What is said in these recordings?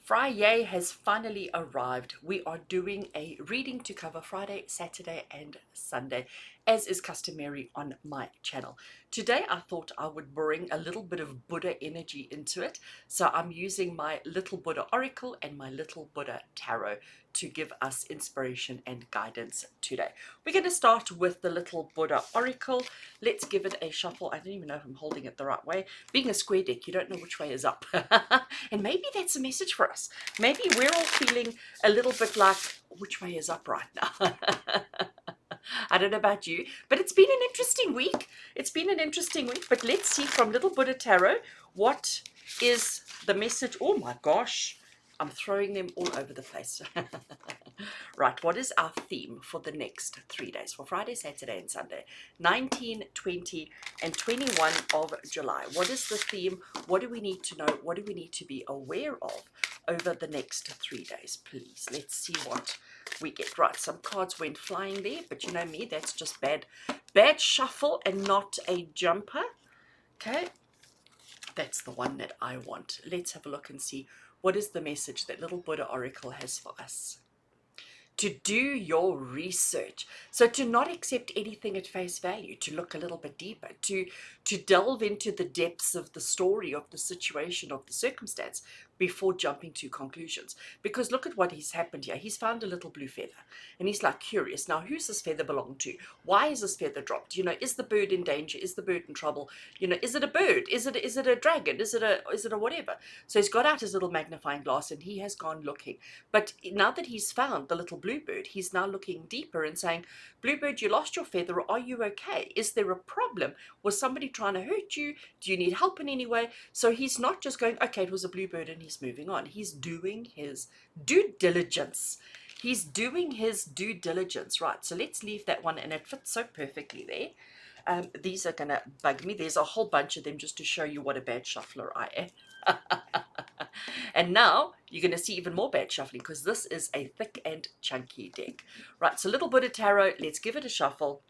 Friday has finally arrived. We are doing a reading to cover Friday, Saturday, and Sunday, as is customary on my channel. Today, I thought I would bring a little bit of Buddha energy into it. So I'm using my Little Buddha Oracle and my Little Buddha Tarot to give us inspiration and guidance today. We're going to start with the Little Buddha Oracle. Let's give it a shuffle. I don't even know if I'm holding it the right way. Being a square deck, you don't know which way is up. And maybe that's a message for us. Maybe we're all feeling a little bit like, which way is up right now? I don't know about you, but it's been an interesting week. It's been an interesting week, but let's see from Little Buddha Tarot, what is the message? Oh my gosh, I'm throwing them all over the place. Right, what is our theme for the next 3 days, for Friday, Saturday, and Sunday, 19, 20, and 21 of July? What is the theme? What do we need to know? What do we need to be aware of over the next 3 days, please? Let's see what we get. Right, some cards went flying there, but you know me, that's just bad shuffle and not a jumper. Okay, that's the one that I want. Let's have a look and see what is the message that Little Buddha Oracle has for us. To do your research. So to not accept anything at face value, to look a little bit deeper, to delve into the depths of the story, of the situation, of the circumstance, before jumping to conclusions. Because look at what has happened here. He's found a little blue feather and he's like curious. Now, who's this feather belong to? Why is this feather dropped? You know, is the bird in danger? Is the bird in trouble? You know, is it a bird? Is it a dragon? Is it a whatever? So he's got out his little magnifying glass and he has gone looking. But now that he's found the little bluebird, he's now looking deeper and saying, Bluebird, you lost your feather. Are you okay? Is there a problem? Was somebody trying to hurt you? Do you need help in any way? So he's not just going, okay, it was a bluebird and he's moving on. He's doing his due diligence. He's doing his due diligence. Right, so let's leave that one, and it fits so perfectly there. These are going to bug me. There's a whole bunch of them just to show you what a bad shuffler I am. And now you're going to see even more bad shuffling, because this is a thick and chunky deck. Right, so Little Buddha Tarot, let's give it a shuffle.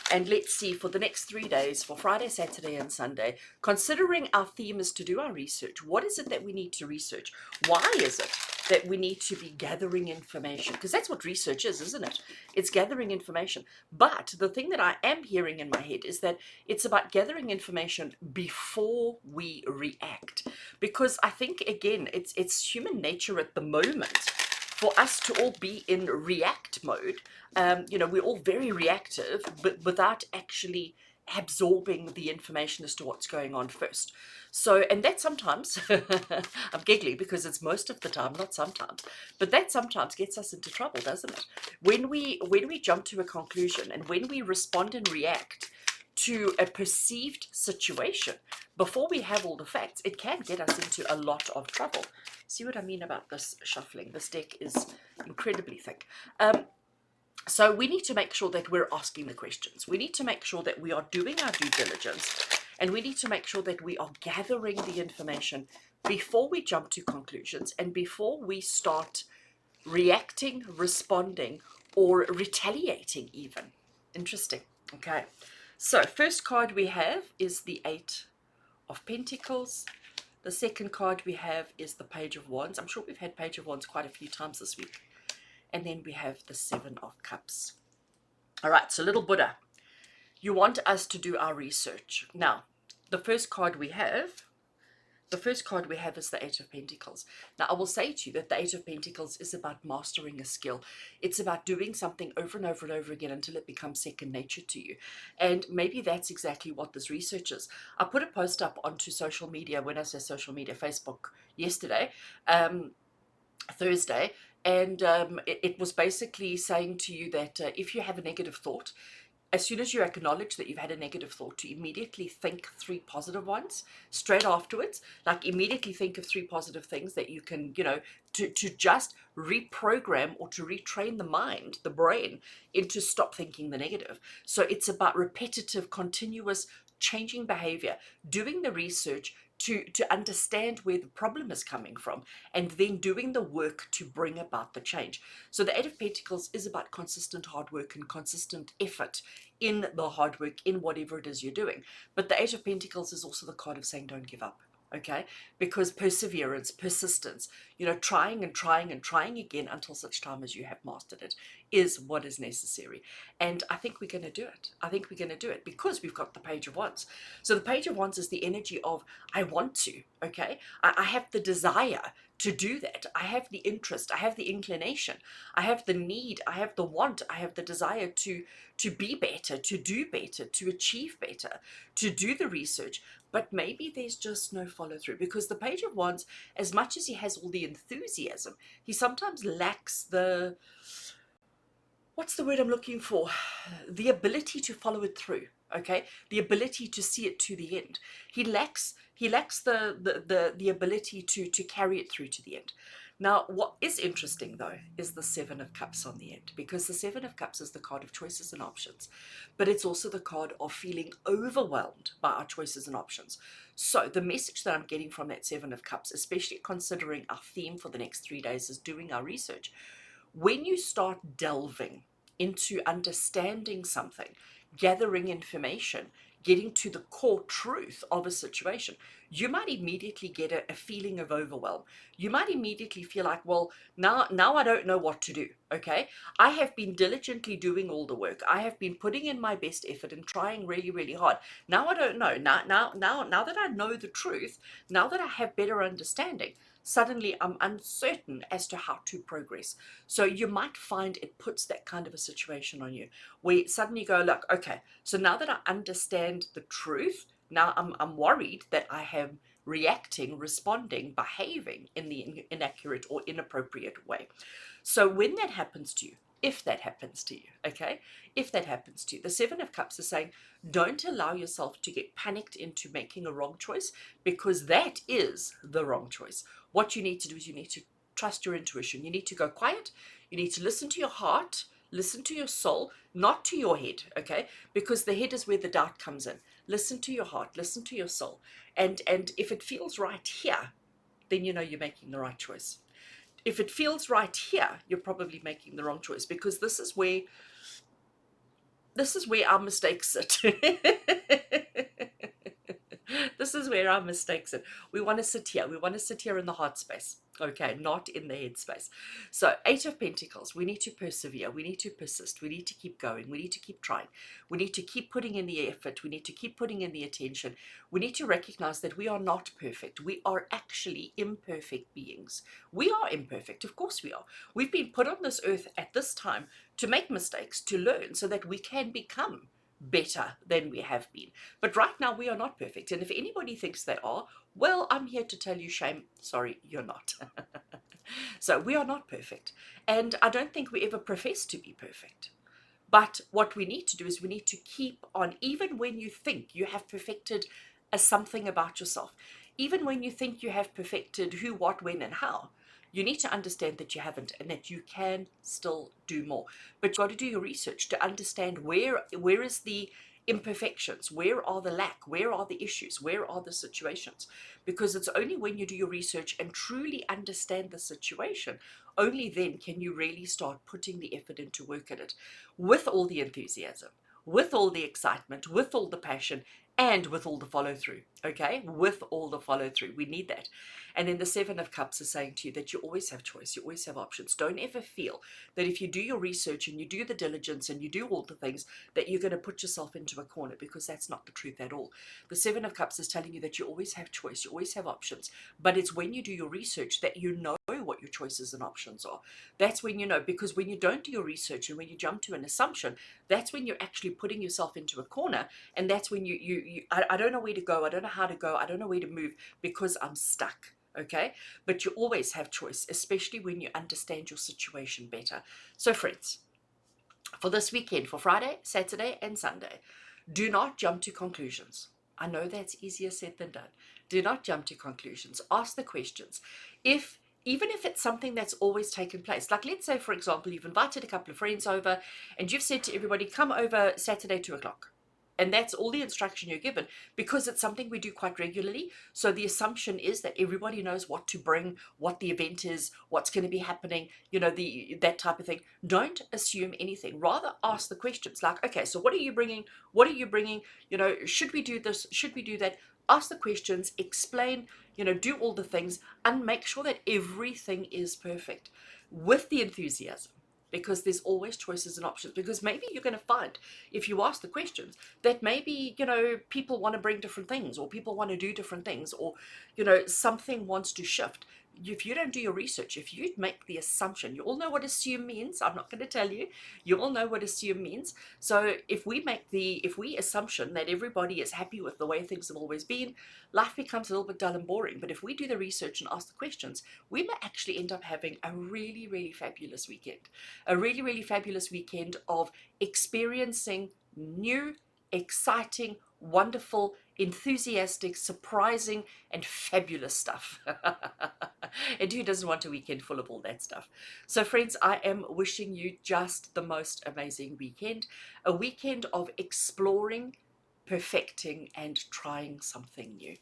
And let's see for the next 3 days, for Friday, Saturday, and Sunday, considering our theme is to do our research, what is it that we need to research? Why is it that we need to be gathering information? Because that's what research is, isn't it? It's gathering information. But the thing that I am hearing in my head is that it's about gathering information before we react. Because I think, again, it's human nature at the moment for us to all be in react mode. You know, we're all very reactive, but without actually absorbing the information as to what's going on first. So, and that sometimes, I'm giggling because it's most of the time, not sometimes, but that sometimes gets us into trouble, doesn't it? When we jump to a conclusion and when we respond and react to a perceived situation before we have all the facts, it can get us into a lot of trouble. See what I mean about this shuffling? This deck is incredibly thick. So we need to make sure that we're asking the questions. We need to make sure that we are doing our due diligence, and we need to make sure that we are gathering the information before we jump to conclusions and before we start reacting, responding, or retaliating even. Interesting. Okay. So first card we have is the Eight of Pentacles. The second card we have is the Page of Wands. I'm sure we've had Page of Wands quite a few times this week. And then we have the Seven of Cups. All right, so Little Buddha, you want us to do our research. Now, the first card we have is the Eight of Pentacles. Now, I will say to you that the Eight of Pentacles is about mastering a skill. It's about doing something over and over and over again until it becomes second nature to you. And maybe that's exactly what this research is. I put a post up onto social media, when I say social media, Facebook, yesterday, Thursday, and it was basically saying to you that if you have a negative thought, as soon as you acknowledge that you've had a negative thought, to immediately think 3 positive ones straight afterwards. Like, immediately think of 3 positive things that you can, you know, to just reprogram or to retrain the mind, the brain, into stop thinking the negative. So it's about repetitive, continuous changing behavior, doing the research to understand where the problem is coming from, and then doing the work to bring about the change. So the Eight of Pentacles is about consistent hard work and consistent effort in the hard work, in whatever it is you're doing. But the Eight of Pentacles is also the card of saying don't give up. okay? Because perseverance, persistence, trying and trying and trying again until such time as you have mastered it is what is necessary. And I think we're going to do it. I think we're going to do it because we've got the Page of Wands. So the Page of Wands is the energy of I want to, okay? I have the desire to do that. I have the interest, I have the inclination, I have the need, I have the want, I have the desire to be better, to do better, to achieve better, to do the research. But maybe there's just no follow through, because the Page of Wands, as much as he has all the enthusiasm, he sometimes lacks the, what's the word I'm looking for? The ability to follow it through. Okay, the ability to see it to the end. He lacks the ability to carry it through to the end. Now, what is interesting though is the Seven of Cups on the end, because the Seven of Cups is the card of choices and options, but it's also the card of feeling overwhelmed by our choices and options. So the message that I'm getting from that Seven of Cups, especially considering our theme for the next 3 days is doing our research, when you start delving into understanding something, gathering information, getting to the core truth of a situation, you might immediately get a feeling of overwhelm. You might immediately feel like, well, now I don't know what to do. Okay, I have been diligently doing all the work. I have been putting in my best effort and trying really, really hard. Now I don't know. Now that I know the truth, now that I have better understanding, suddenly I'm uncertain as to how to progress. So you might find it puts that kind of a situation on you where suddenly you go, look, okay, so now that I understand the truth, now I'm worried that I am reacting, responding, behaving in the inaccurate or inappropriate way. So when that happens to you, if that happens to you, okay, if that happens to you, the Seven of Cups is saying, don't allow yourself to get panicked into making a wrong choice, because that is the wrong choice. What you need to do is you need to trust your intuition. You need to go quiet. You need to listen to your heart, listen to your soul, not to your head, okay? Because the head is where the doubt comes in. Listen to your heart, listen to your soul. And if it feels right here, then you know you're making the right choice. If it feels right here, you're probably making the wrong choice, because this is where our mistakes sit. This is where our mistakes sit. We want to sit here. We want to sit here in the heart space. Okay, not in the head space. So, Eight of Pentacles, we need to persevere. We need to persist. We need to keep going. We need to keep trying. We need to keep putting in the effort. We need to keep putting in the attention. We need to recognize that we are not perfect. We are actually imperfect beings. We are imperfect. Of course we are. We've been put on this earth at this time to make mistakes, to learn, so that we can become better than we have been. But right now we are not perfect. And if anybody thinks they are, well, I'm here to tell you, shame, sorry, you're not. So we are not perfect. And I don't think we ever profess to be perfect. But what we need to do is we need to keep on, even when you think you have perfected something about yourself, even when you think you have perfected who, what, when, and how, you need to understand that you haven't, and that you can still do more. But you've got to do your research to understand where is the imperfections, where are the lack, where are the issues, where are the situations. Because it's only when you do your research and truly understand the situation, only then can you really start putting the effort into work at it, with all the enthusiasm, with all the excitement, with all the passion, and with all the follow through. Okay, with all the follow through, we need that. And then the Seven of Cups is saying to you that you always have choice, you always have options. Don't ever feel that if you do your research and you do the diligence and you do all the things, that you're going to put yourself into a corner, because that's not the truth at all. The Seven of Cups is telling you that you always have choice, you always have options, but it's when you do your research that you know what your choices and options are. That's when you know, because when you don't do your research and when you jump to an assumption, that's when you're actually putting yourself into a corner. And that's when I don't know where to go, I don't know how to go, I don't know where to move, because I'm stuck. Okay, but you always have choice, especially when you understand your situation better. So friends, for this weekend, for Friday, Saturday, and Sunday, do not jump to conclusions. I know that's easier said than done. Do not jump to conclusions. Ask the questions. Even if it's something that's always taken place, like let's say, for example, you've invited a couple of friends over and you've said to everybody, come over Saturday 2 o'clock. And that's all the instruction you're given, because it's something we do quite regularly. So the assumption is that everybody knows what to bring, what the event is, what's going to be happening, that type of thing. Don't assume anything. Rather ask the questions like, okay, so what are you bringing? What are you bringing? Should we do this? Should we do that? ask the questions, explain, do all the things, and make sure that everything is perfect with the enthusiasm, because there's always choices and options. Because maybe you're going to find, if you ask the questions, that maybe people want to bring different things, or people want to do different things, or something wants to shift. If you don't do your research, if you make the assumption, you all know what assume means. I'm not going to tell you. You all know what assume means. So if we assumption that everybody is happy with the way things have always been, life becomes a little bit dull and boring. But if we do the research and ask the questions, we may actually end up having a really, really fabulous weekend. A really, really fabulous weekend of experiencing new, exciting, wonderful, enthusiastic, surprising, and fabulous stuff. And who doesn't want a weekend full of all that stuff? So friends, I am wishing you just the most amazing weekend. A weekend of exploring, perfecting, and trying something new.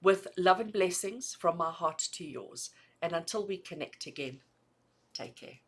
With love and blessings from my heart to yours. And until we connect again, take care.